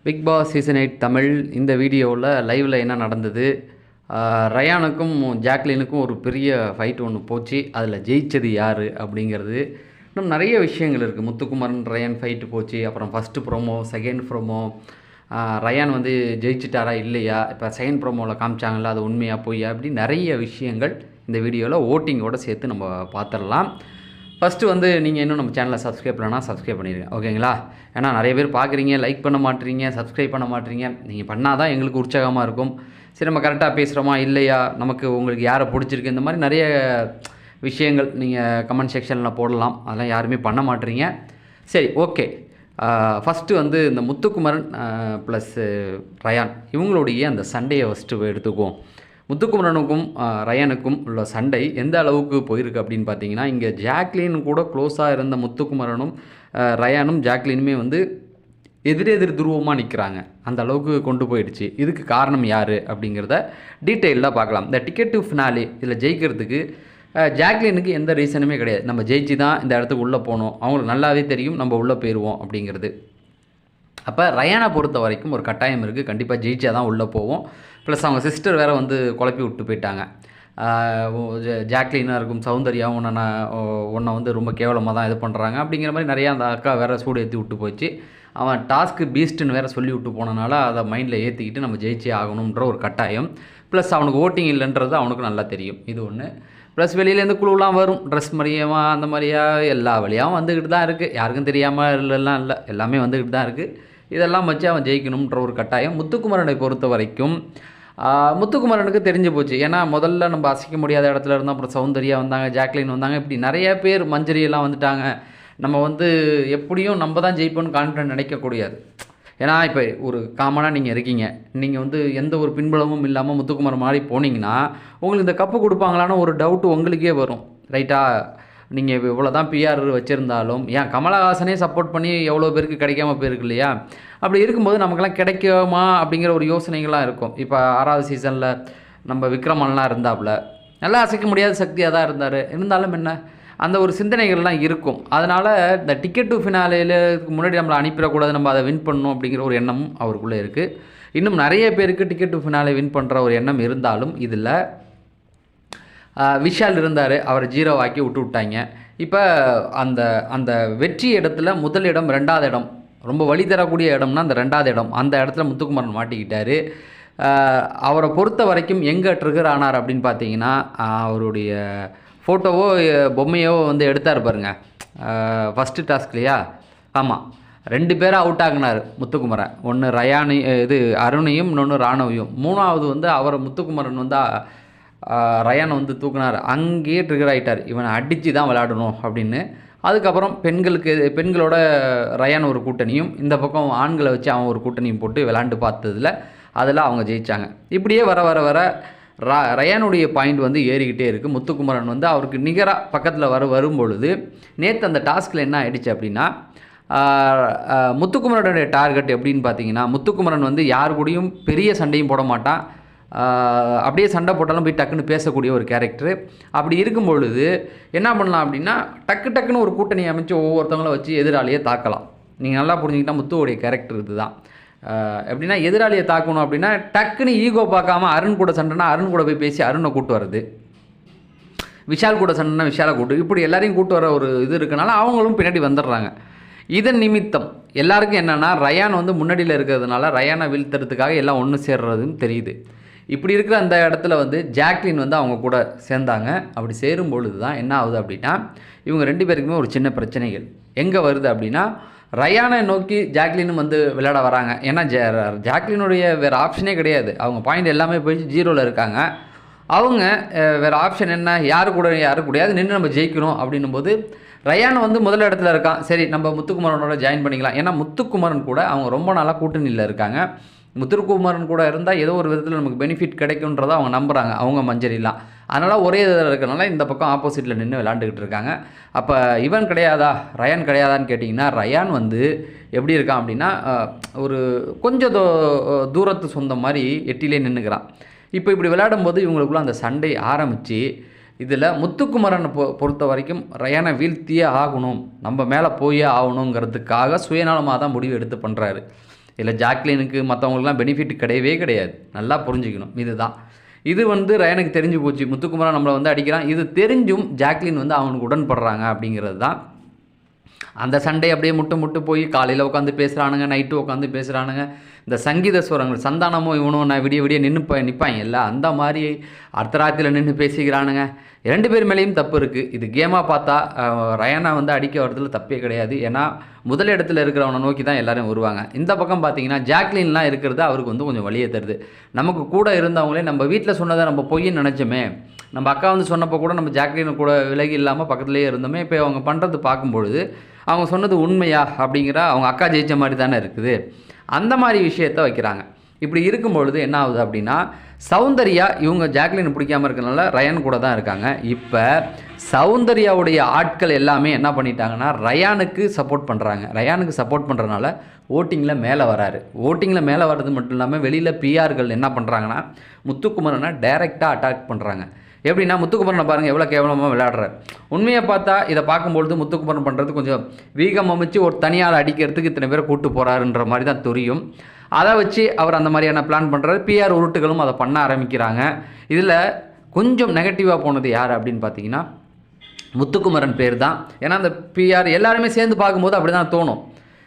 Big Boss season 8 Tamil இந்த வீடியோவில் லைவில் என்ன நடந்தது, ரயானுக்கும் ஜாக்லினுக்கும் ஒரு பெரிய ஃபைட் ஒன்று போச்சு. அதில் ஜெயித்தது யார் அப்படிங்கிறது, இன்னும் நிறைய விஷயங்கள் இருக்குது. முத்துக்குமரன் ரயான் ஃபைட்டு போச்சு. அப்புறம் first promo, second promo, Rayan வந்து ஜெயிச்சிட்டாரா இல்லையா, இப்போ செகண்ட் ப்ரோமோவில் காமிச்சாங்களா அது உண்மையாக பொய்யா, அப்படி நிறைய விஷயங்கள் இந்த வீடியோவில் ஓட்டிங்கோடு சேர்த்து நம்ம பார்த்துடலாம். ஃபஸ்ட்டு வந்து நீங்கள் இன்னும் நம்ம சேனலை சப்ஸ்கிரைப் பண்ணலன்னா சப்ஸ்கிரைப் பண்ணிடுங்க, ஓகேங்களா? ஏன்னா நிறைய பேர் பார்க்குறீங்க, லைக் பண்ண மாட்டேறீங்க, சப்ஸ்கிரைப் பண்ண மாட்டேறீங்க. நீங்கள் பண்ணால் தான் எங்களுக்கு உற்சாகமாக இருக்கும். சரி, நம்ம கரெக்டாக பேசுகிறோமா இல்லையா, நமக்கு உங்களுக்கு யாரை பிடிச்சிருக்கு, இந்த மாதிரி நிறைய விஷயங்கள் நீங்கள் கமெண்ட் செக்ஷனில் போடலாம். அதெல்லாம் யாருமே பண்ண மாட்டேறீங்க. சரி, ஓகே. ஃபஸ்ட்டு வந்து இந்த முத்துக்குமரன் ப்ளஸ் ரயான் இவங்களுடைய அந்த சண்டையை ஃபஸ்ட்டு எடுத்துக்குவோம். முத்துக்குமரனுக்கும் ரயானுக்கும் உள்ள சண்டை எந்த அளவுக்கு போயிருக்கு அப்படின்னு பார்த்தீங்கன்னா, இங்கே ஜாக்லின் கூட க்ளோஸாக இருந்த முத்துக்குமரனும் ரயானும் ஜாக்லினுமே வந்து எதிரெதிர் துருவமாக நிற்கிறாங்க. அந்த அளவுக்கு கொண்டு போயிடுச்சு. இதுக்கு காரணம் யார் அப்படிங்கிறத டீட்டெயிலாக பார்க்கலாம். இந்த டிக்கெட் டு ஃபினாலே இதில் ஜெயிக்கிறதுக்கு ஜாக்லினுக்கு எந்த ரீசனுமே கிடையாது. நம்ம ஜெயிச்சு தான் இந்த இடத்துக்கு உள்ளே போனோம், அவங்களுக்கு நல்லாவே தெரியும் நம்ம உள்ளே போயிடுவோம் அப்படிங்கிறது. அப்போ ரயானை பொறுத்த வரைக்கும் ஒரு கட்டாயம் இருக்குது, கண்டிப்பாக ஜெயிச்சா தான் உள்ளே போவோம். ப்ளஸ் அவங்க சிஸ்டர் வேறு வந்து குழப்பி விட்டு போயிட்டாங்க. ஜாக்லினாக இருக்கும் சௌந்தர்யா உன்னை வந்து ரொம்ப கேவலமாக தான் இது பண்ணுறாங்க அப்படிங்கிற மாதிரி நிறையா அந்த அக்கா வேறு சூடு ஏற்றி விட்டு போச்சு. அவன் டாஸ்க்கு பீஸ்ட்டுன்னு வேறு சொல்லி விட்டு போனனால அதை மைண்டில் ஏற்றிக்கிட்டு நம்ம ஜெயிச்சே ஆகணுன்ற ஒரு கட்டாயம். ப்ளஸ் அவனுக்கு ஓட்டிங் இல்லைன்றது அவனுக்கு நல்லா தெரியும். இது ஒன்று. ப்ளஸ் வெளியிலேருந்து குழுலாம் வரும், ட்ரெஸ் மாதிரியாமா அந்த மாதிரியா எல்லா வழியாகவும் வந்துக்கிட்டு தான் இருக்குது. யாருக்கும் தெரியாமல் இல்லைலாம் இல்லை, எல்லாமே வந்துக்கிட்டு தான் இருக்குது. இதெல்லாம் வச்சு அவன் ஜெயிக்கணுன்ற ஒரு கட்டாயம். முத்துக்குமரனை பொறுத்த வரைக்கும் முத்துக்குமரனுக்கு தெரிஞ்சு போச்சு. ஏன்னா முதல்ல நம்ம அசைக்க முடியாத இடத்துல இருந்தோம், அப்புறம் சௌந்தர்யா வந்தாங்க, ஜாக்லின் வந்தாங்க, இப்படி நிறைய பேர் மஞ்சரியெல்லாம் வந்துட்டாங்க. நம்ம வந்து எப்படியும் நம்ம தான் ஜெயிப்போன்னு கான்ஃபிடன்ட் நினைக்கக்கூடாது. ஏன்னா இப்போ ஒரு காமனாக நீங்கள் இருக்கீங்க, நீங்கள் வந்து எந்த ஒரு பின்புலமும் இல்லாமல் முத்துக்குமரன் மாதிரி போனீங்கன்னா உங்களுக்கு இந்த கப்பு கொடுப்பாங்களான்னு ஒரு டவுட்டு உங்களுக்கே வரும், ரைட்டா? நீங்கள் இவ்வளோ தான் பிஆர் வச்சுருந்தாலும், ஏன் கமலஹாசனே சப்போர்ட் பண்ணி எவ்வளோ பேருக்கு கிடைக்காம போயிருக்கு இல்லையா? அப்படி இருக்கும்போது நமக்கெல்லாம் கிடைக்குமா அப்படிங்கிற ஒரு யோசனைகள்லாம் இருக்கும். இப்போ 6வது சீசனில் நம்ம விக்ரமன்லாம் இருந்தாப்புல, நல்லா அசைக்க முடியாத சக்தியாக தான் இருந்தார். இருந்தாலும் என்ன, அந்த ஒரு சிந்தனைகள்லாம் இருக்கும். அதனால் இந்த டிக்கெட் டு ஃபினாலேயில் முன்னாடி நம்மளை அனுப்பிடக்கூடாது, நம்ம அதை வின் பண்ணணும் அப்படிங்கிற ஒரு எண்ணமும் அவருக்குள்ளே இருக்குது. இன்னும் நிறைய பேருக்கு டிக்கெட் டு ஃபினாலே வின் பண்ணுற ஒரு எண்ணம் இருந்தாலும் இதில் விஷால் இருந்தார், அவரை 0 ஆக்கி விட்டாங்க. இப்போ அந்த அந்த வெற்றி இடத்துல முதல் இடம், 2வது இடம், ரொம்ப வழி தரக்கூடிய இடம்னா அந்த 2வது இடம், அந்த இடத்துல முத்துக்குமரன் மாட்டிக்கிட்டார். அவரை பொறுத்த வரைக்கும் எங்கே ட்ரிகர் ஆனார் அப்படின்னு பார்த்தீங்கன்னா, அவருடைய ஃபோட்டோவோ பொம்மையோ வந்து எடுத்தார் பாருங்க ஃபஸ்ட்டு டாஸ்க்லையா. ஆமாம், 2 பேரை அவுட் ஆகினார் முத்துக்குமரன். ஒன்று ரயானி இது அருணையும், இன்னொன்று ராணவையும். 3வது வந்து அவரை முத்துக்குமரன் வந்து ரயானை வந்து தூக்குனார். அங்கேயே ட்ரிகர் ஆகிட்டார், இவனை அடித்து தான் விளையாடணும் அப்படின்னு. அதுக்கப்புறம் பெண்களோட ரயான் ஒரு கூட்டணியும், இந்த பக்கம் ஆண்களை வச்சு அவன் ஒரு கூட்டணியும் போட்டு விளையாண்டு பார்த்ததில் அதில் அவங்க ஜெயித்தாங்க. இப்படியே வர வர வர ரயானுடைய பாயிண்ட் வந்து ஏறிக்கிட்டே இருக்குது. முத்துக்குமரன் வந்து அவருக்கு நிகராக பக்கத்தில் வரும்பொழுது நேற்று அந்த டாஸ்கில் என்ன ஆகிடுச்சு அப்படின்னா, முத்துக்குமரனுடைய டார்கெட் எப்படின்னு பார்த்தீங்கன்னா, முத்துக்குமரன் வந்து யார் கூடயும் பெரிய சண்டையும் போட மாட்டான், அப்படியே சண்டை போட்டாலும் போய் டக்குன்னு பேசக்கூடிய ஒரு கேரக்டரு. அப்படி இருக்கும் பொழுது என்ன பண்ணலாம் அப்படின்னா, டக்குன்னு ஒரு கூட்டணி அமைச்சு ஒவ்வொருத்தவங்கள வச்சு எதிராளியை தாக்கலாம். நீங்கள் நல்லா புரிஞ்சுக்கிட்டால் முத்துவோடைய கேரக்டர் இது தான். எப்படின்னா, எதிராளியை தாக்கணும் அப்படின்னா டக்குன்னு ஈகோ பார்க்காம, அருண் கூட சண்டைனா அருண் கூட போய் பேசி அருணை கூட்டு வர்றது, விஷால் கூட சண்டைனா விஷாலை கூட்டு, இப்படி எல்லாரையும் கூட்டு வர ஒரு இது இருக்கனால அவங்களும் பின்னாடி வந்துடுறாங்க. இதன் நிமித்தம் எல்லாருக்கும் என்னென்னா, ரயான் வந்து முன்னாடியில் இருக்கிறதுனால ரயானை வீழ்த்துறதுக்காக எல்லாம் ஒன்று சேர்றதுன்னு தெரியுது. இப்படி இருக்கிற அந்த இடத்துல வந்து ஜாக்லின் வந்து அவங்க கூட சேர்ந்தாங்க. அப்படி சேரும் பொழுது தான் என்ன ஆகுது அப்படின்னா, இவங்க 2 பேருக்குமே ஒரு சின்ன பிரச்சனைகள் எங்கே வருது அப்படின்னா, ரயானை நோக்கி ஜாக்லினும் வந்து விளையாட வராங்க. ஏன்னா ஜாக்லினுடைய வேறு ஆப்ஷனே கிடையாது, அவங்க பாயிண்ட் எல்லாமே போயிட்டு 0ல் இருக்காங்க. அவங்க வேறு ஆப்ஷன் என்ன, யாரு கூடயாவது நின்று நம்ம ஜெயிக்கணும் அப்படின்னும் போது ரயான் வந்து முதல் இடத்துல இருக்கான். சரி, நம்ம முத்துக்குமரனோட ஜாயின் பண்ணிக்கலாம். ஏன்னா முத்துக்குமரன் கூட அவங்க ரொம்ப நாளாக கூட்டணியில் இருக்காங்க. முத்துக்குமரன் கூட இருந்தால் ஏதோ ஒரு விதத்தில் நமக்கு பெனிஃபிட் கிடைக்குன்றதை அவங்க நம்புகிறாங்க, அவங்க மஞ்சரிலாம். அதனால் ஒரே இதில் இருக்கிறனால இந்த பக்கம் ஆப்போசிட்டில் நின்று விளாண்டுக்கிட்டு இருக்காங்க. அப்போ இவன் கிடையாதா, ரயான் கிடையாதான்னு கேட்டிங்கன்னா, ரயான் வந்து எப்படி இருக்கான் அப்படின்னா, ஒரு கொஞ்சம் தூரத்து சொந்தம் மாதிரி எட்டிலே நின்றுக்கிறான். இப்போ இப்படி விளையாடும்போது இவங்களுக்குள்ள அந்த சண்டை ஆரம்பித்து, இதில் முத்துக்குமரனை பொறுத்த வரைக்கும் ரயானை வீழ்த்தியே ஆகணும், நம்ம மேலே போயே ஆகணுங்கிறதுக்காக சுயநலமாக தான் முடிவு எடுத்து பண்ணுறாரு. இதில் ஜாக்லினுக்கு மற்றவங்களுக்குலாம் பெனிஃபிட் கிடையவே கிடையாது. நல்லா புரிஞ்சுக்கணும். இதுதான் இது வந்து ரயானுக்கு தெரிஞ்சு போச்சு. முத்துக்குமரன் நம்மளை வந்து அடிக்கிறான், இது தெரிஞ்சும் ஜாக்லின் வந்து அவனுக்கு உடன்படுறாங்க அப்படிங்கிறது தான். அந்த சண்டை அப்படியே முட்டு போய் காலையில் உட்காந்து பேசுகிறானுங்க, நைட்டு உட்காந்து பேசுகிறானுங்க. இந்த சங்கீத சுரங்கள் சந்தானமும் இவனும் நான் விடிய நிற்பாங்க எல்லாம் அந்த மாதிரி அர்த்தராத்திரியில் நின்று பேசிக்கிறானுங்க. 2 பேர் மேலேயும் தப்பு இருக்குது. இது கேமாக பார்த்தா ரயானா வந்து அடிக்க வரதுல தப்பே கிடையாது. ஏன்னா முதல் இடத்துல இருக்கிறவனை நோக்கி தான் எல்லோரும் வருவாங்க. இந்த பக்கம் பார்த்தீங்கன்னா ஜாக்லின்லாம் இருக்கிறது அவருக்கு வந்து கொஞ்சம் வழியை தருது. நமக்கு கூட இருந்தவங்களே நம்ம வீட்டில் சொன்னதை நம்ம பொய்ன்னு நினச்சோமே, நம்ம அக்கா வந்து சொன்னப்போ கூட நம்ம ஜாக்லினை கூட விலகி இல்லாமல் பக்கத்துலேயே இருந்தோமே, இப்போ அவங்க பண்ணுறது பார்க்கும்பொழுது அவங்க சொன்னது உண்மையா அப்படிங்கிற அவங்க அக்கா ஜெயித்த மாதிரி தானே இருக்குது. அந்த மாதிரி விஷயத்த வைக்கிறாங்க. இப்படி இருக்கும்பொழுது என்ன ஆகுது அப்படின்னா, சௌந்தர்யா இவங்க ஜாக்லின் பிடிக்காமல் இருக்கிறனால ரயான் கூட தான் இருக்காங்க. இப்போ சௌந்தர்யாவுடைய ஆட்கள் எல்லாமே என்ன பண்ணிட்டாங்கன்னா ரயானுக்கு சப்போர்ட் பண்ணுறாங்க. ரயானுக்கு சப்போர்ட் பண்ணுறதுனால ஓட்டிங்கில் மேலே வராரு. ஓட்டிங்கில் மேலே வர்றது மட்டும் இல்லாமல் வெளியில் பிஆர்கள் என்ன பண்ணுறாங்கன்னா முத்துக்குமரனை டைரெக்டாக அட்டாக் பண்ணுறாங்க. எப்படின்னா முத்துக்குமரனை பாருங்கள் எவ்வளோ கேவலமாக விளையாடுறாரு. உண்மையை பார்த்தா இதை பார்க்கும்பொழுது முத்துக்குமரன் பண்ணுறது கொஞ்சம் வீகம் அமைச்சு ஒரு தனியார் அடிக்கிறதுக்கு இத்தனை பேரை கூட்டு போகிறாருன்ற மாதிரி தான் தெரியும். அதை வச்சு அவர் அந்த மாதிரியான பிளான் பண்ணுறாரு. பிஆர் உருட்டுகளும் அதை பண்ண ஆரம்பிக்கிறாங்க. இதில் கொஞ்சம் நெகட்டிவாக போனது யார் அப்படின்னு பார்த்தீங்கன்னா முத்துக்குமரன் பேர் தான். ஏன்னா அந்த பிஆர் எல்லாருமே சேர்ந்து பார்க்கும்போது அப்படி தான் தோணும்.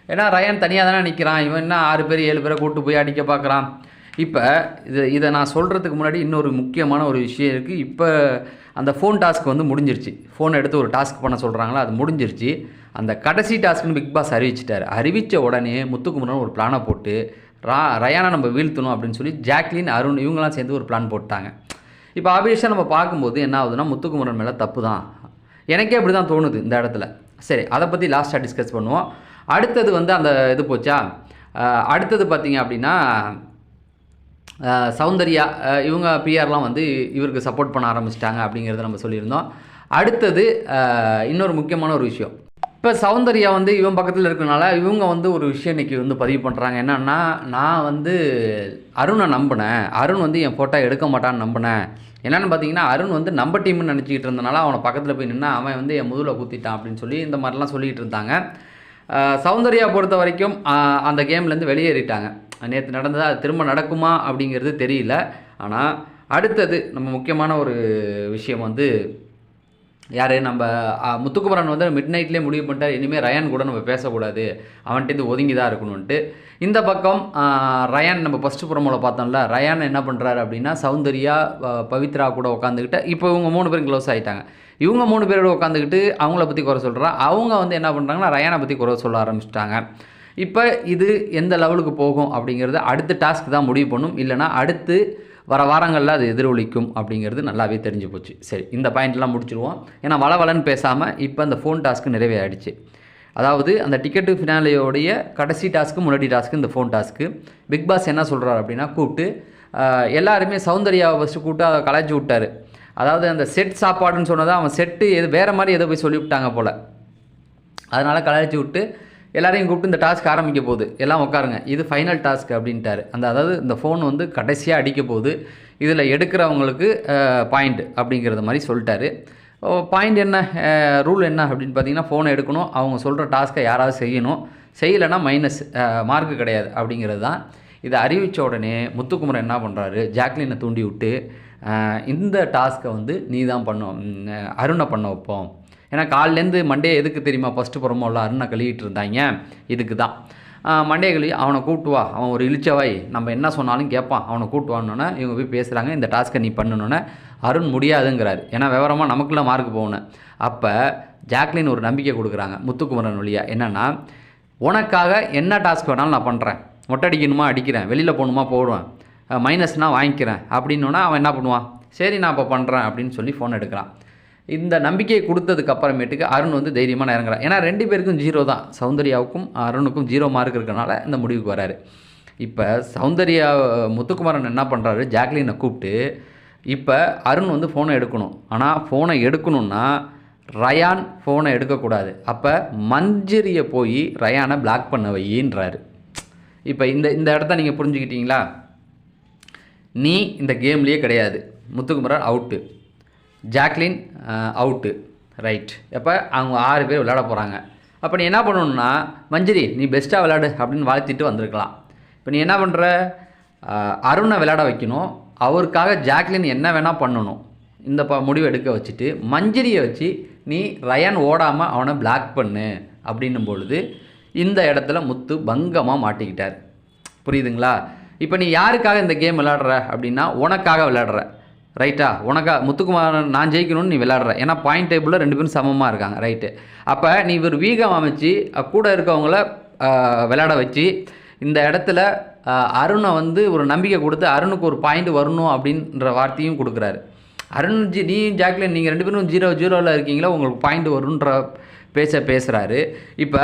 ஏன்னா ரயான் தனியாக தானே நிற்கிறான், இவன் என்ன 6 பேர் 7 பேரை கூட்டு போய் அடிக்க பார்க்குறான். இப்போ இதை நான் சொல்கிறதுக்கு முன்னாடி இன்னொரு முக்கியமான ஒரு விஷயம் இருக்குது. இப்போ அந்த ஃபோன் டாஸ்க் வந்து முடிஞ்சிருச்சு. ஃபோன் எடுத்து ஒரு டாஸ்க் பண்ண சொல்கிறாங்களா, அது முடிஞ்சிருச்சு. அந்த கடைசி டாஸ்க்குன்னு பிக் பாஸ் அறிவிச்சிட்டார். அறிவித்த உடனே முத்துக்குமரன் ஒரு பிளானை போட்டு ரயானை நம்ம வீழ்த்தணும் அப்படின்னு சொல்லி ஜாக்லின், அருண் இவங்களாம் சேர்ந்து ஒரு பிளான் போட்டாங்க. இப்போ ஆப்வியஸாக நம்ம பார்க்கும்போது என்ன ஆகுதுன்னா முத்துக்குமரன் மேலே தப்பு தான். எனக்கே அப்படி தான் தோணுது இந்த இடத்துல. சரி, அதை பற்றி லாஸ்ட்டாக டிஸ்கஸ் பண்ணுவோம். அடுத்தது வந்து அந்த இது போச்சா. அடுத்தது பார்த்திங்க அப்படின்னா சௌந்தர்யா இவங்க பிஆர்லாம் வந்து இவருக்கு சப்போர்ட் பண்ண ஆரம்பிச்சிட்டாங்க அப்படிங்கிறத நம்ம சொல்லியிருந்தோம். அடுத்தது இன்னொரு முக்கியமான ஒரு விஷயம். இப்போ சௌந்தர்யா வந்து இவன் பக்கத்தில் இருக்கிறனால இவங்க வந்து ஒரு விஷயம் இன்றைக்கி வந்து பதிவு பண்ணுறாங்க. என்னன்னா, நான் வந்து அருணை நம்பினேன், அருண் வந்து என் ஃபோட்டோ எடுக்க மாட்டான்னு நம்பினேன். என்னென்னு பார்த்தீங்கன்னா அருண் வந்து நம்ம டீம்னு நினச்சிக்கிட்டு இருந்தனால அவனை பக்கத்தில் போய் நின்னா அவன் வந்து என் முதுகில் குத்திட்டான் அப்படின்னு சொல்லி இந்த மாதிரிலாம் சொல்லிகிட்டு இருந்தாங்க. சௌந்தர்யா பொறுத்த வரைக்கும் அந்த கேம்லேருந்து வெளியேறிட்டாங்க. நேற்று நடந்ததா அது திரும்ப நடக்குமா அப்படிங்கிறது தெரியல. ஆனால் அடுத்தது நம்ம முக்கியமான ஒரு விஷயம் வந்து யார், நம்ம முத்துக்குமரன் வந்து மிட் நைட்லேயே முடிவு பண்ணிட்டார், இனிமேல் ரயான் கூட நம்ம பேசக்கூடாது, அவன்கிட்ட ஒதுங்கி தான் இருக்கணும்ன்ட்டு. இந்த பக்கம் ரயான் நம்ம ஃபஸ்ட்டு ப்ரோமோவில் பார்த்தோம்ல, ரயான் என்ன பண்ணுறாரு அப்படின்னா சௌந்தர்யா பவித்ரா கூட உட்காந்துக்கிட்டு இப்போ இவங்க 3 பேரும் க்ளோஸ் ஆகிட்டாங்க. இவங்க 3 பேரோட உட்காந்துக்கிட்டு அவங்கள பற்றி குறை சொல்கிறா. அவங்க வந்து என்ன பண்ணுறாங்கன்னா ரயானை பற்றி குறை சொல்ல ஆரம்பிச்சிட்டாங்க. இப்போ இது எந்த லெவலுக்கு போகும் அப்படிங்கிறது அடுத்த டாஸ்க் தான் முடிவு பண்ணும். இல்லைனா அடுத்து வர வாரங்களில் அது எதிரொலிக்கும் அப்படிங்கிறது நல்லாவே தெரிஞ்சு போச்சு. சரி, இந்த பாயிண்ட்லாம் முடிச்சுடுவோம். ஏன்னா வளவலன்னு பேசாமல் இப்போ அந்த ஃபோன் டாஸ்க்கு நிறைவேறிடுச்சு. அதாவது அந்த டிக்கெட்டு ஃபினாலேயோடைய கடைசி டாஸ்க்கு முன்னாடி டாஸ்க்கு இந்த ஃபோன் டாஸ்க்கு. பிக் பாஸ் என்ன சொல்கிறார் அப்படின்னா கூப்பிட்டு எல்லாருமே சௌந்தர்யாவை ஃபஸ்ட்டு கூப்பிட்டு அதை கலாய்ச்சி விட்டார். அதாவது அந்த செட் சாப்பாடுன்னு சொன்னதை அவன் செட்டு எது வேறு மாதிரி எதோ போய் சொல்லிவிட்டாங்க போல். அதனால் கலாய்ச்சி விட்டு எல்லாரையும் கூப்பிட்டு இந்த டாஸ்க் ஆரம்பிக்க போகுது, எல்லாம் உட்காருங்க, இது ஃபைனல் டாஸ்க் அப்படின்ட்டார். அதாவது இந்த ஃபோன் வந்து கடைசியாக அடிக்க போகுது, இதில் எடுக்கிறவங்களுக்கு பாயிண்ட் அப்படிங்கிறது மாதிரி சொல்லிட்டாரு. பாயிண்ட் என்ன, ரூல் என்ன அப்படின்னு பார்த்தீங்கன்னா ஃபோனை எடுக்கணும், அவங்க சொல்கிற டாஸ்க்கை யாராவது செய்யணும், செய்யலைன்னா மைனஸ், மார்க்கு கிடையாது அப்படிங்கிறது தான். இதை அறிவித்த உடனே முத்துக்குமரன் என்ன பண்ணுறாரு, ஜாக்லினை தூண்டி விட்டு இந்த டாஸ்க்கை வந்து நீ தான் பண்ணும், அருணை பண்ண வைப்போம். ஏன்னா காலிலேருந்து மண்டே எதுக்கு தெரியுமா ஃபஸ்ட்டு புறமோல அருணை கழுவிட்டு இருந்தாங்க, இதுக்கு தான். மண்டே கழுவி அவனை கூட்டுவா, அவன் ஒரு இழிச்சவாய், நம்ம என்ன சொன்னாலும் கேட்பான், அவனை கூட்டுவான்னு இவங்க போய் பேசுகிறாங்க. இந்த டாஸ்க்கை நீ பண்ணணுன்னு அருண் முடியாதுங்கிறாரு. ஏன்னா விவரமாக நமக்குள்ளே மார்க் போகணும். அப்போ ஜாக்லின் ஒரு நம்பிக்கை கொடுக்குறாங்க முத்துக்குமரன் வழியாக. என்னென்னா, உனக்காக என்ன டாஸ்க் வேணாலும் நான் பண்ணுறேன், மொட்டை அடிக்கணுமா அடிக்கிறேன், வெளியில் போகணுமா போடுவேன், மைனஸ்னால் வாங்கிக்கிறேன் அப்படின்னா அவன் என்ன பண்ணுவான், சரி நான் இப்போ பண்ணுறேன் அப்படின்னு சொல்லி ஃபோன் எடுக்கிறான். இந்த நம்பிக்கையை கொடுத்ததுக்கு அப்புறமேட்டுக்கு அருண் வந்து தைரியமாக இறங்குறான். ஏன்னா 2 பேருக்கும் 0 தான், சௌந்தர்யாவுக்கும் அருணுக்கும் 0 மார்க் இருக்கிறனால இந்த முடிவுக்கு வராரு. இப்போ சௌந்தர்யா முத்துக்குமரன் என்ன பண்ணுறாரு, ஜாக்லினை கூப்பிட்டு இப்போ அருண் வந்து ஃபோனை எடுக்கணும். ஆனால் ஃபோனை எடுக்கணுன்னா ரயான் ஃபோனை எடுக்கக்கூடாது. அப்போ மஞ்சரியை போய் ரயானை பிளாக் பண்ண வையின்றாரு. இப்போ இந்த இடத்த நீங்கள் புரிஞ்சுக்கிட்டீங்களா? நீ இந்த கேம்லேயே கிடையாது, Muthukumaran out, Jacqueline out, right. அப்போ அவங்க 6 பேர் விளையாட போகிறாங்க. அப்போ நீ என்ன பண்ணணுன்னா, மஞ்சரி நீ பெஸ்ட்டாக விளையாடு அப்படின்னு வாழ்த்திட்டு வந்திருக்கலாம். இப்போ நீ என்ன பண்ணுற, அருணை விளையாட வைக்கணும், அவருக்காக ஜாக்லின் என்ன வேணால் பண்ணணும், இந்த முடிவு எடுக்க வச்சுட்டு மஞ்சரியை வச்சு நீ ரயான் ஓடாமல் அவனை பிளாக் பண்ணு அப்படின்னும் பொழுது இந்த இடத்துல முத்து பங்கமாக மாட்டிக்கிட்டார். புரியுதுங்களா? இப்போ நீ யாருக்காக இந்த கேம் விளையாடுற அப்படின்னா உனக்காக விளையாடுற, ரைட்டா? முத்துக்குமாரன் நான் ஜெயிக்கணும்னு நீ விளையாடுற, ஏன்னா பாயிண்ட் டேபிளில் 2 பேரும் சமமாக இருக்காங்க, ரைட்டு? அப்போ நீ ஒரு வீகம் அமைச்சு கூட இருக்கவங்கள விளையாட வச்சு இந்த இடத்துல அருணை வந்து ஒரு நம்பிக்கை கொடுத்து அருணுக்கு ஒரு பாயிண்ட் வரணும் அப்படின்ற வார்த்தையும் கொடுக்குறாரு. அருண் நீ ஜாக்லின் நீங்கள் 2 பேரும் 0-0 இருக்கீங்களா, உங்களுக்கு பாயிண்ட் வரும்ன்ற பேசுகிறாரு. இப்போ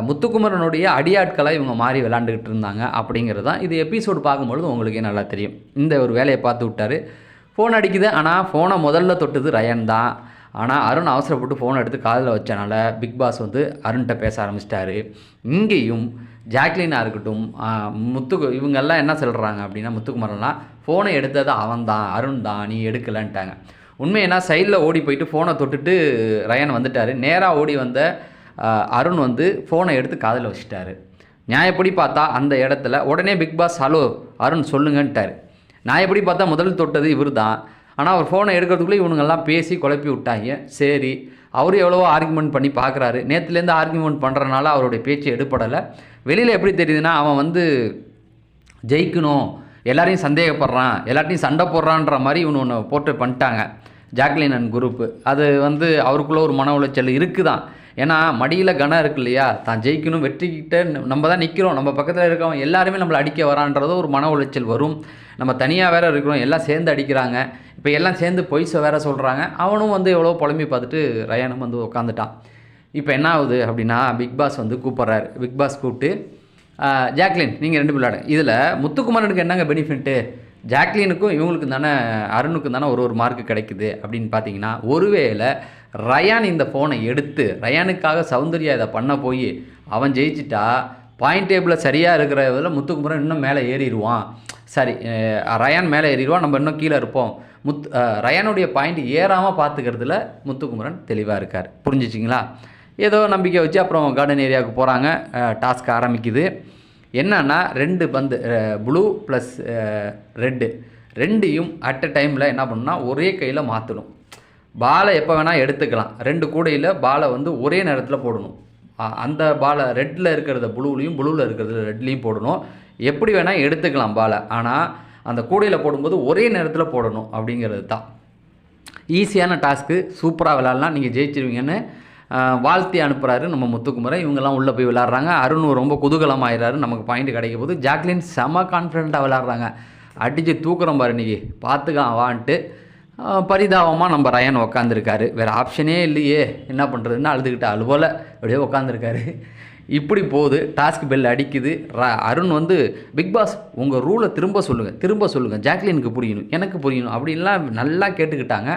முத்துக்குமரனுடைய அடியாட்களை இவங்க மாறி விளாண்டுக்கிட்டு இருந்தாங்க அப்படிங்கிறது தான் இது எபிசோடு பார்க்கும்பொழுது உங்களுக்கே நல்லா தெரியும். இந்த ஒரு வேலையை பார்த்து விட்டார். ஃபோன் அடிக்குது, ஆனால் ஃபோனை முதல்ல தொட்டது ரயன் தான். ஆனால் அருண் அவசரப்பட்டு ஃபோனை எடுத்து காதில் வச்சனால பிக் பாஸ் வந்து அருண்கிட்ட பேச ஆரம்பிச்சிட்டாரு. இங்கேயும் ஜாக்லினாக இருக்கட்டும், இவங்கெல்லாம் என்ன சொல்கிறாங்க அப்படின்னா, முத்துக்குமரன்லாம் ஃபோனை எடுத்தது அவன் தான், அருண் தான், நீ எடுக்கலன்ட்டாங்க. உண்மையா சைடில் ஓடி போயிட்டு ஃபோனை தொட்டுட்டு ரயன் வந்துட்டார். நேராக ஓடி வந்த அருண் வந்து ஃபோனை எடுத்து காதில் வச்சுட்டாரு. நியாயப்படி பார்த்தா அந்த இடத்துல உடனே பிக் பாஸ் ஹலோ அருண் சொல்லுங்கன்ட்டார். நியாயப்படி பார்த்தா முதல் தொட்டது இவர் தான். ஆனால் அவர் ஃபோனை எடுக்கிறதுக்குள்ளே இவனுங்கெல்லாம் பேசி குழப்பி விட்டாங்க. சரி, அவரும் எவ்வளவோ ஆர்குமெண்ட் பண்ணி பார்க்குறாரு. நேற்றுலேருந்து ஆர்குமெண்ட் பண்ணுறனால அவருடைய பேச்சு எடுப்படலை. வெளியில் எப்படி தெரியுதுன்னா, அவன் வந்து ஜெயிக்கணும், எல்லாரையும் சந்தேகப்படுறான், எல்லாத்தையும் சண்டை போடுறான்ற மாதிரி இவனு ஒன்று போட்டு பண்ணிட்டாங்க ஜாக்லின் அண்ட் குரூப்பு. அது வந்து அவருக்குள்ளே ஒரு மன உளைச்சல் இருக்குதான். ஏன்னா மடியில் கனம் இருக்கு இல்லையா, தான் ஜெயிக்கணும், வெற்றிக்கிட்ட நம்ம தான் நிற்கிறோம், நம்ம பக்கத்தில் இருக்கவங்க எல்லாருமே நம்மளை அடிக்க வரான்றதோ ஒரு மன உளைச்சல் வரும். நம்ம தனியாக வேறு இருக்கிறோம், எல்லாம் சேர்ந்து அடிக்கிறாங்க, இப்போ எல்லாம் சேர்ந்து பொய்ஸை வேறு சொல்கிறாங்க. அவனும் வந்து எவ்வளோ புலம்பி பார்த்துட்டு ரயானும் வந்து உட்காந்துட்டான். இப்போ என்ன ஆகுது அப்படின்னா, பிக் பாஸ் வந்து கூப்பிட்றாரு. பிக் பாஸ் கூப்பிட்டு ஜாக்லின் நீங்கள் 2 விளையாடு. இதில் முத்துக்குமரனுக்கு என்னங்க பெனிஃபிட்டு, ஜாக்லினுக்கும் இவங்களுக்கும் தானே, அருணுக்கும் தானே ஒரு மார்க்கு கிடைக்குது அப்படின்னு பார்த்தீங்கன்னா, ஒருவேளை ரயான் இந்த ஃபோனை எடுத்து ரயானுக்காக சௌந்தர்யா இதை பண்ண போய் அவன் ஜெயிச்சிட்டா பாயிண்ட் டேபிளில் சரியாக இருக்கிற இதில் முத்துக்குமரன் இன்னும் மேலே ஏறிடுவான். சரி, ரயான் மேலே ஏறிடுவான், நம்ம இன்னும் கீழே இருப்போம். ரயானுடைய பாயிண்ட் ஏறாமல் பார்த்துக்கிறதுல முத்துக்குமரன் தெளிவாக இருக்கார். புரிஞ்சிச்சிங்களா? ஏதோ நம்பிக்கை வச்சு அப்புறம் கார்டன் ஏரியாவுக்கு போகிறாங்க. டாஸ்க் ஆரம்பிக்குது. என்னன்னா 2 பந்து ப்ளூ ப்ளஸ் ரெட்டு ரெண்டையும் அட் அ டைமில் என்ன பண்ணணும்னா ஒரே கையில் மாற்றணும். பாலை எப்போ வேணால் எடுத்துக்கலாம். 2 கூடையில் பாலை வந்து ஒரே நேரத்தில் போடணும். அந்த பாலை ரெட்டில் இருக்கிறத ப்ளூலையும் ப்ளூவில் இருக்கிறத ரெட்லேயும் போடணும். எப்படி வேணால் எடுத்துக்கலாம் பாலை, ஆனால் அந்த கூடையில் போடும்போது ஒரே நேரத்தில் போடணும் அப்படிங்கிறது தான். ஈஸியான டாஸ்க்கு, சூப்பராக விளாட்லாம், நீங்கள் ஜெயிச்சிருவீங்கன்னு வாழ்த்தி அனுப்புகிறாரு நம்ம முத்துக்குமரன். இவங்கெல்லாம் உள்ளே போய் விளாட்றாங்க. அருண் ரொம்ப குதூகலமாயிடுறாரு, நமக்கு பாயிண்ட் கிடைக்க போது. ஜாக்லின் செம கான்ஃபிடென்ட்டாக விளாட்றாங்க. அடித்து தூக்குறோம் பாரு இன்றைக்கி, பார்த்துக்கலாம் வான்ட்டு. பரிதாபமாக நம்ம ரயன் உக்காந்துருக்காரு. வேறு ஆப்ஷனே இல்லையே, என்ன பண்ணுறதுன்னு அழுதுகிட்டு அழுவோல அப்படியே உக்காந்துருக்காரு. இப்படி போகுது. டாஸ்க் பெல் அடிக்குது. அருண் வந்து பிக் பாஸ் உங்கள் ரூலை திரும்ப சொல்லுங்கள், ஜாக்லினுக்கு புரியணும், எனக்கு புரியணும் அப்படின்லாம் நல்லா கேட்டுக்கிட்டாங்க.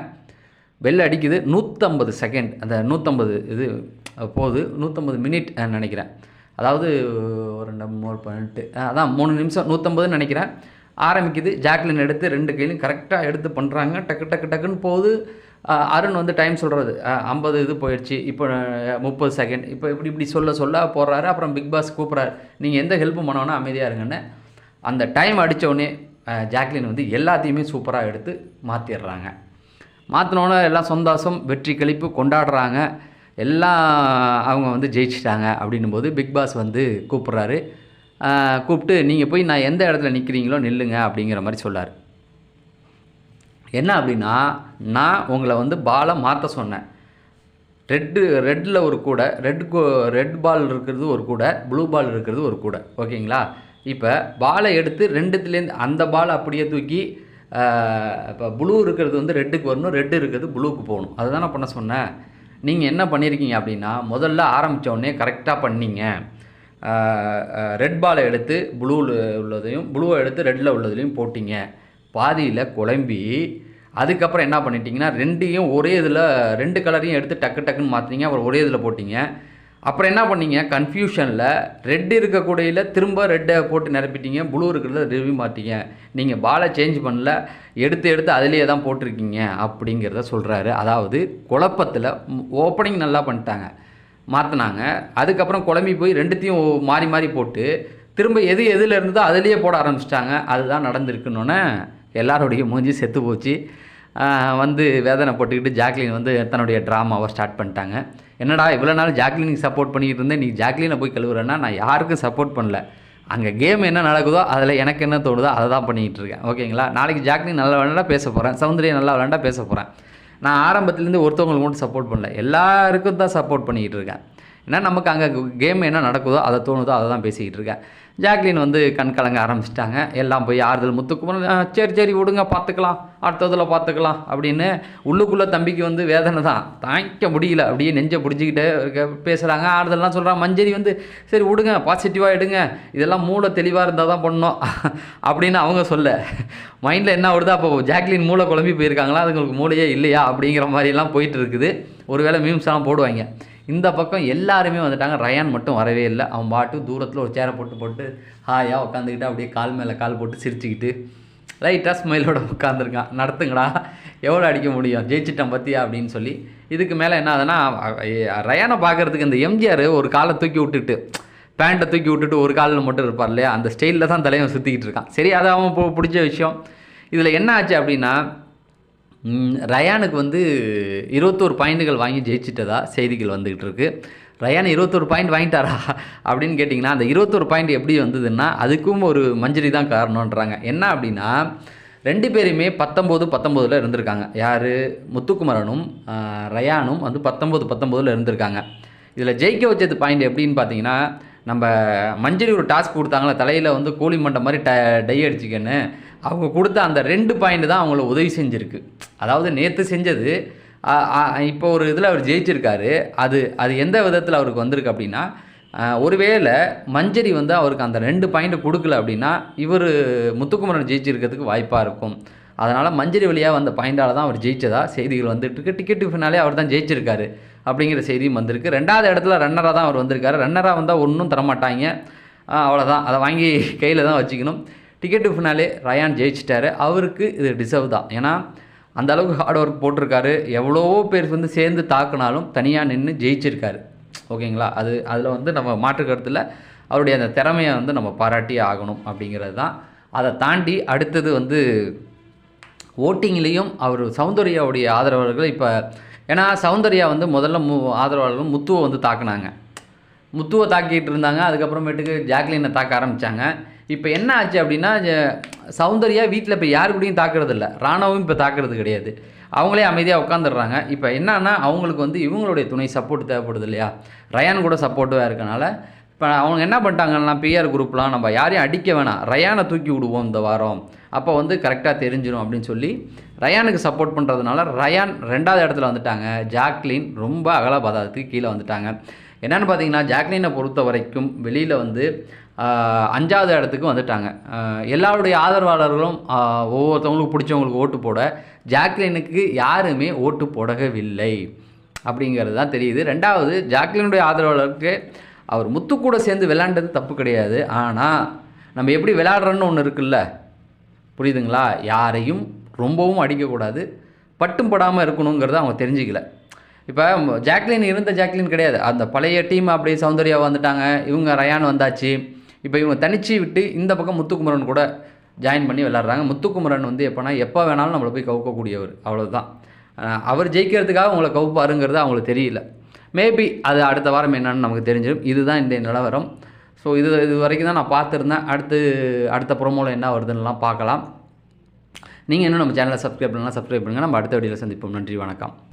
பெல் அடிக்குது. 150 செகண்ட், அந்த 150 இது போகுது, 150 மினிட் நினைக்கிறேன். அதாவது ஒரு 2 அதான் 3 நிமிஷம், 150 நினைக்கிறேன். ஆரம்பிக்குது. ஜாக்லின் எடுத்து 2 கையிலும் கரெக்டாக எடுத்து பண்ணுறாங்க. டக்குன்னு போகுது. அருண் வந்து டைம் சொல்கிறது 50 இது போயிடுச்சு, இப்போ 30 செகண்ட், இப்போ இப்படி சொல்ல போடுறாரு. அப்புறம் பிக் பாஸ் கூப்பிட்றாரு, நீங்கள் எந்த ஹெல்ப்பும் பண்ணோன்னா அமைதியாக இருங்கன்னு. அந்த டைம் அடித்தோடனே ஜாக்லின் வந்து எல்லாத்தையுமே சூப்பராக எடுத்து மாற்றிடுறாங்க. மாற்றினோன்னே எல்லாம் சந்தோஷம், வெற்றி கழிப்பு கொண்டாடுறாங்க. எல்லாம் அவங்க வந்து ஜெயிச்சிட்டாங்க. அப்படின்னும் போது பிக் பாஸ் வந்து கூப்பிட்றாரு. கூப்பிட்டு நீங்கள் போய் நான் எந்த இடத்துல நிற்கிறீங்களோ நில்லுங்க அப்படிங்கிற மாதிரி சொல்லார். என்ன அப்படின்னா, நான் உங்களை வந்து பாலை மாற்ற சொன்னேன். ரெட்டில் ஒரு கூடை, ரெட் பால் இருக்கிறது ஒரு கூடை, ப்ளூ பால் இருக்கிறது ஒரு கூடை, ஓகேங்களா? இப்போ பாலை எடுத்து 2த்துலேருந்து அந்த பாலை அப்படியே தூக்கி இப்போ ப்ளூ இருக்கிறது வந்து ரெட்டுக்கு வரணும், ரெட்டு இருக்கிறது ப்ளூக்கு போகணும். அதுதான் நான் பண்ண சொன்னேன். நீங்கள் என்ன பண்ணியிருக்கீங்க அப்படின்னா, முதல்ல ஆரம்பித்தோடனே கரெக்டாக பண்ணீங்க. ரெட் பாலை எடுத்து ப்ளூவில் உள்ளதையும், ப்ளூவை எடுத்து ரெட்டில் உள்ளதுலையும் போட்டிங்க. பாதியில் குழம்பி அதுக்கப்புறம் என்ன பண்ணிட்டீங்கன்னா, 2யும் ஒரே இதில் 2 கலரையும் எடுத்து டக்குன்னு மாற்றினீங்க. அப்புறம் ஒரே இதில் போட்டிங்க. அப்புறம் என்ன பண்ணீங்க, கன்ஃபியூஷனில் ரெட் இருக்கக்கூடியில் திரும்ப ரெட்டை போட்டு நிரப்பிட்டீங்க, ப்ளூ இருக்கிறத ரிவ்யூ மாற்றிங்க. நீங்கள் பாலை சேஞ்ச் பண்ணல, எடுத்து அதிலேயே தான் போட்டிருக்கீங்க அப்படிங்கிறத சொல்கிறாரு. அதாவது குழப்பத்தில் ஓப்பனிங் நல்லா பண்ணிட்டாங்க, மாற்றினாங்க. அதுக்கப்புறம் குழம்பி போய் 2த்தையும் மாறி போட்டு திரும்ப எதில் இருந்ததோ அதிலேயே போட ஆரம்பிச்சிட்டாங்க. அதுதான் நடந்திருக்குன்னொன்னே எல்லாருடைய மூஞ்சி செத்து போச்சு. வந்து வேதனை போட்டுக்கிட்டு ஜாக்லின் வந்து தன்னுடைய ட்ராமாவை ஸ்டார்ட் பண்ணிட்டாங்க. என்னடா இவ்வளோ நாள் ஜாக்லினுக்கு சப்போர்ட் பண்ணிக்கிட்டு இருந்தேன், நீ ஜாக்லினை போய் கழுவுறேன்னா நான் யாருக்கும் சப்போர்ட் பண்ணல. அங்கே கேம் என்ன நடக்குதோ அதில் எனக்கு என்ன தோணுதோ அதை தான் பண்ணிக்கிட்டு இருக்கேன். ஓகேங்களா? நாளைக்கு ஜாக்லின் நல்லா விளையாண்டா பேச போகிறேன், சௌந்தர்யா நல்லா விளையாண்டா பேச போகிறேன். நான் ஆரம்பத்துலேருந்து ஒருத்தவங்களுக்கு மட்டும் சப்போர்ட் பண்ணல, எல்லாருக்கும் தான் சப்போர்ட் பண்ணிக்கிட்டு இருக்கேன். ஏன்னா நமக்கு அங்கே கேம் என்ன நடக்குதோ அதை தோணுதோ அதை தான் பேசிக்கிட்டு இருக்கேன். ஜாக்லின் வந்து கண் கலங்க ஆரம்பிச்சிட்டாங்க. எல்லாம் போய் ஆறுதல் முத்துக்குமரன் சரி விடுங்க பார்த்துக்கலாம், அடுத்ததில் பார்த்துக்கலாம் அப்படின்னு. உள்ளுக்குள்ளே தம்பிக்கு வந்து வேதனை தான் தாங்கிக்க முடியல, அப்படியே நெஞ்சை பிடிச்சிக்கிட்டு பேசுகிறாங்க, ஆறுதல்லாம் சொல்கிறாங்க. மஞ்சரி வந்து சரி விடுங்க, பாசிட்டிவாக எடுங்க, இதெல்லாம் மூளை தெளிவாக இருந்தால் தான் பண்ணணும் அப்படின்னு அவங்க சொல்ல. மைண்டில் என்ன வருதோ அப்போ ஜாக்லின் மூளை குழம்பி போயிருக்காங்களா, அதுங்களுக்கு மூளையே இல்லையா அப்படிங்கிற மாதிரிலாம் போயிட்டு இருக்குது. ஒருவேளை மீம்ஸ்லாம் போடுவாங்க. இந்த பக்கம் எல்லாருமே வந்துட்டாங்க. ரயான் மட்டும் வரவே இல்லை. அவன் பாட்டு தூரத்தில் ஒரு சேரை போட்டு ஹாயாக உட்காந்துக்கிட்டு அப்படியே கால் மேலே கால் போட்டு சிரிச்சுக்கிட்டு லைட்டாக ஸ்மைலோட உட்காந்துருக்கான். நடத்துங்கடா, எவ்வளோ அடிக்க முடியும், ஜெயிச்சிட்டேன் பற்றியா அப்படின்னு சொல்லி. இதுக்கு மேலே என்ன ஆகுதுன்னா, ரயானை பார்க்குறதுக்கு இந்த எம்ஜிஆர் ஒரு காலை தூக்கி விட்டுட்டு பேண்ட்டை தூக்கி விட்டுட்டு ஒரு காலில் மட்டும் இருப்பார் இல்லையா, அந்த ஸ்டைலில் தான் தலைவன் சுற்றிக்கிட்டு இருக்கான். சரி, அது அவன் பிடிச்ச விஷயம். இதில் என்ன ஆச்சு அப்படின்னா, ரயானுக்கு வந்து 21 பாயிண்ட்டுகள் வாங்கி ஜெயிச்சிட்டதா செய்திகள் வந்துக்கிட்டு இருக்குது. ரயான் 21 பாயிண்ட் வாங்கிட்டாரா அப்படின்னு கேட்டிங்கன்னா, அந்த 21 பாயிண்ட் எப்படி வந்ததுன்னா அதுக்கும் ஒரு மஞ்சரி தான் காரணன்றாங்க. என்ன அப்படின்னா, 2 பேருமே 19 இருந்திருக்காங்க. யார்? முத்துக்குமரனும் ரயானும் வந்து 19 இருந்திருக்காங்க. இதில் ஜெயிக்க வச்சது பாயிண்ட் எப்படின்னு பார்த்தீங்கன்னா, நம்ம மஞ்சரி ஒரு டாஸ்க் கொடுத்தாங்களே, தலையில் வந்து கோழி மண்டை மாதிரி டை அடிச்சிக்கன்னு, அவங்க கொடுத்த அந்த 2 பாயிண்ட் தான் அவங்கள உதவி செஞ்சுருக்கு. அதாவது நேற்று செஞ்சது இப்போ ஒரு இதில் அவர் ஜெயிச்சிருக்காரு. அது எந்த விதத்தில் அவருக்கு வந்திருக்கு அப்படின்னா, ஒருவேளை மஞ்சரி வந்து அவருக்கு அந்த 2 பாயிண்ட் கொடுக்கல அப்படின்னா இவர் முத்துக்குமரன் ஜெயிச்சிருக்கிறதுக்கு வாய்ப்பாக இருக்கும். அதனால் மஞ்சரி வழியாக வந்த பாயிண்டால் தான் அவர் ஜெயிச்சதா செய்திகள் வந்துட்டுருக்கு. டிக்கெட்டு ஃபினாலே அவர் தான் ஜெயிச்சிருக்காரு அப்படிங்கிற செய்தியும் வந்திருக்கு. 2வது இடத்துல ரன்னராக தான் அவர் வந்திருக்காரு. ரன்னராக வந்தால் ஒன்றும் தரமாட்டாங்க, அவ்வளோதான், அதை வாங்கி கையில் தான் வச்சுக்கணும். டிக்கெட்டு ஃபினாலே ரயான் ஜெயிச்சிட்டாரு. அவருக்கு இது டிசர்வ் தான். ஏன்னா அந்த அளவுக்கு ஹார்ட் ஒர்க் போட்டிருக்காரு. எவ்வளவோ பேர் வந்து சேர்ந்து தாக்குனாலும் தனியாக நின்று ஜெயிச்சிருக்காரு. ஓகேங்களா? அதில் வந்து நம்ம மாற்றுக்கருத்தில் அவருடைய அந்த திறமையை வந்து நம்ம பாராட்டி ஆகணும் அப்படிங்கிறது தான். அதை தாண்டி அடுத்தது வந்து ஓட்டிங்லேயும் அவர் சௌந்தர்யாவுடைய ஆதரவாளர்கள் இப்போ, ஏன்னா சௌந்தர்யா வந்து முதல்ல ஆதரவாளர்கள் முத்துவை வந்து தாக்குனாங்க, முத்துவை தாக்கிட்டு இருந்தாங்க. அதுக்கப்புறமேட்டுக்கு ஜாக்லினை தாக்க ஆரம்பித்தாங்க. இப்போ என்ன ஆச்சு அப்படின்னா, சௌந்தர்யா வீட்டில் இப்போ யாரு கூடயும் தாக்குறது இல்லை, ராணாவும் இப்போ தாக்குறது கிடையாது, அவங்களே அமைதியாக உட்காந்துடுறாங்க. இப்போ என்னன்னா அவங்களுக்கு வந்து இவங்களுடைய துணை சப்போர்ட் தேவைப்படுது இல்லையா, ரயான் கூட சப்போர்ட்டிவாக இருக்கனால இப்போ அவங்க என்ன பண்ணிட்டாங்கன்னா, பிஆர் குரூப்லாம் நம்ம யாரையும் அடிக்க வேணாம், ரயானை தூக்கி விடுவோம் இந்த வாரம், அப்போ வந்து கரெக்டாக தெரிஞ்சிடும் அப்படின்னு சொல்லி ரயானுக்கு சப்போர்ட் பண்ணுறதுனால ரயான் 2வது இடத்துல வந்துட்டாங்க. ஜாக்லின் ரொம்ப அகலபாதாரத்துக்கு கீழே வந்துட்டாங்க. என்னென்னு பார்த்தீங்கன்னா, ஜாக்லினை பொறுத்த வரைக்கும் வெளியில் வந்து 5வது இடத்துக்கு வந்துட்டாங்க. எல்லாருடைய ஆதரவாளர்களும் ஒவ்வொருத்தவங்களுக்கு பிடிச்சவங்களுக்கு ஓட்டு போட, ஜாக்லினுக்கு யாருமே ஓட்டு போடவில்லை அப்படிங்கிறது தான் தெரியுது. 2வது, ஜாக்லினுடைய ஆதரவாளருக்கு அவர் முத்து கூட சேர்ந்து விளையாண்டது தப்பு கிடையாது. ஆனால் நம்ம எப்படி விளையாடுறோன்னு ஒன்று இருக்குல்ல, புரியுதுங்களா? யாரையும் ரொம்பவும் அடிக்கக்கூடாது, பட்டும் படாமல் இருக்கணுங்கிறத அவங்க தெரிஞ்சிக்கல. இப்போ ஜாக்லின் இருந்த ஜாக்லின் கிடையாது, அந்த பழைய டீம் அப்படியே சௌந்தர்யா வந்துட்டாங்க, இவங்க ரயான் வந்தாச்சு. இப்போ இவங்க தனிச்சு விட்டு இந்த பக்கம் முத்துக்குமரன் கூட ஜாயின் பண்ணி விளாட்றாங்க. முத்துக்குமரன் வந்து எப்போ வேணாலும் நம்மளை போய் கவுக்கக்கூடியவர், அவ்வளோதான். அவர் ஜெயிக்கிறதுக்காக அவங்கள கவுப்பாருங்கிறது அவங்களுக்கு தெரியல. மேபி அது அடுத்த வாரம் என்னன்னு நமக்கு தெரிஞ்சிடும். இதுதான் இந்த நிலவரம். ஸோ இது வரைக்கும் தான் நான் பார்த்துருந்தேன். அடுத்த ப்ரோமோவில் என்ன வருதுன்னெலாம் பார்க்கலாம். நீங்கள் இன்னும் நம்ம சேனலை சப்ஸ்கிரைப் பண்ணலாம், சப்ஸ்கிரைப் பண்ணுங்கள். நம்ம அடுத்த வீடியோவில் சந்திப்போம். நன்றி, வணக்கம்.